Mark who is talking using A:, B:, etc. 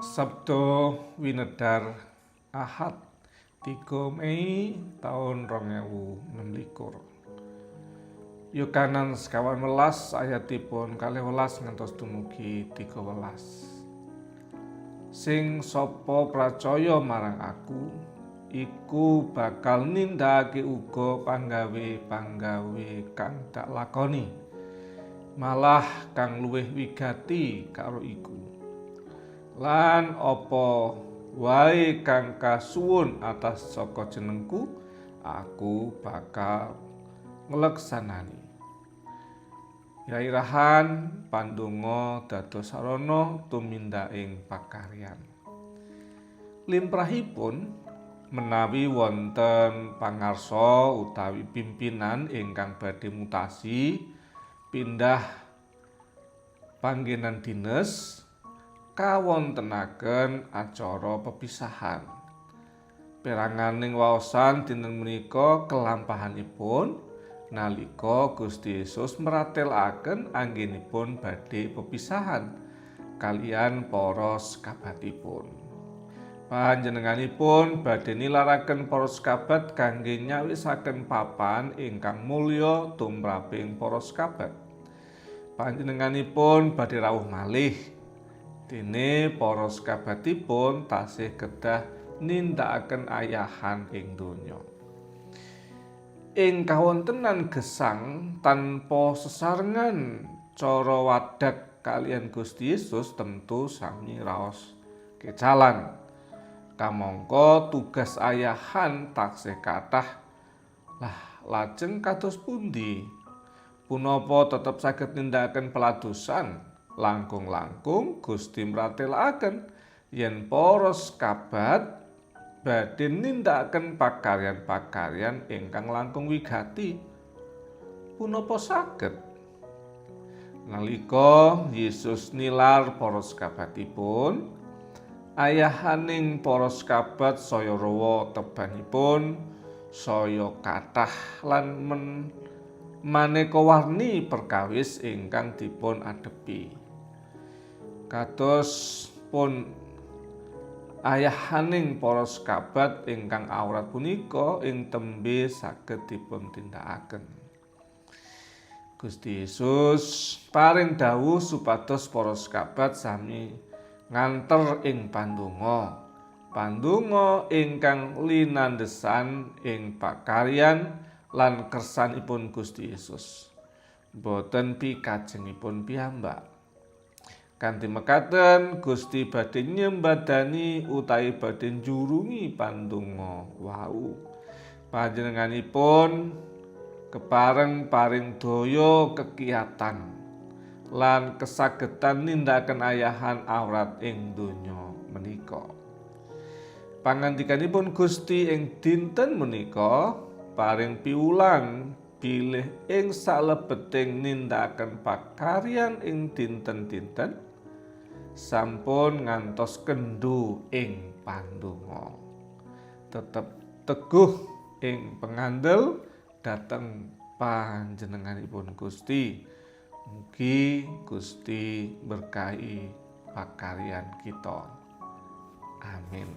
A: Sabda winedar Ahad 3 Mei taun 2026. Yohanes 11 ayatipun 12 ngantos dumugi 13. Sing sapa pracaya marang aku iku bakal nindakake uga panggawe-panggawe kang tak lakoni, malah kang luwih wigati karo iku. Lan apa wae kang kasuwun atas saka jenengku, aku bakal ngleksanani. Yairahan pandonga dados sarana tumindaking pakaryan. Limrahipun menawi wonten pangarsa utawi pimpinan ingkang badhe mutasi pindah panggenan dinas, kawontenaken acara pepisahan. Peranganing waosan dinten menika kelampahanipun nalika Gusti Yesus meratelaken anggenipun badhe pepisahan kaliyan para sekabatipun. Panjenenganipun badhe nilaraken para sekabat kangge nyawisaken papan ingkang mulya tumraping para sekabat. Panjenenganipun badhe rawuh malih dene para sekabatipun tasih kedah nindakaken ayahan ing donya. Ing kawontenan gesang tanpa sesarengan cara wadhag kaliyan Gusti Yesus tentu sami raos kecalan. Kamangka tugas ayahan taksih kathah. Lah lajeng kados pundi? Punapa tetep saged nindakaken peladosan? Langkung-langkung Gusti mratelaken yen para sekabat badhe nindakaken pakaryan-pakaryan ingkang langkung wigati. Punapa saged? Nalika Yesus nilar para sekabatipun, ayahaning para sekabat saya rawa tebanipun saya kathah lan maneka warni perkawis ingkang dipun adepi. Kados pun ayahaning para sekabat ingkang awrat punika ing tembe saged dipun tindakaken. Gusti Yesus paring dawuh supados para sekabat sami nganter ing pandonga ingkang linandesan ing pakaryan lan kersanipun Gusti Yesus, boten pikajengipun piyambak. Kanthi mekaten Gusti badhe nyembadani utawi badhe njurungi pandonga wau. Panjenenganipun kepareng paring daya kekiyatan lan kesagedan nindakaken ayahan awrat ing donya menika. Pangandikanipun Gusti ing dinten menika paring piwulang bilih ing salebeting nindakaken pakaryan ing dinten-dinten sampun ngantos kendhu ing pandonga. Tetep teguh ing pengandel dhateng panjenenganipun Gusti. Mugi Gusti berkahi pakaryan kita. Amin.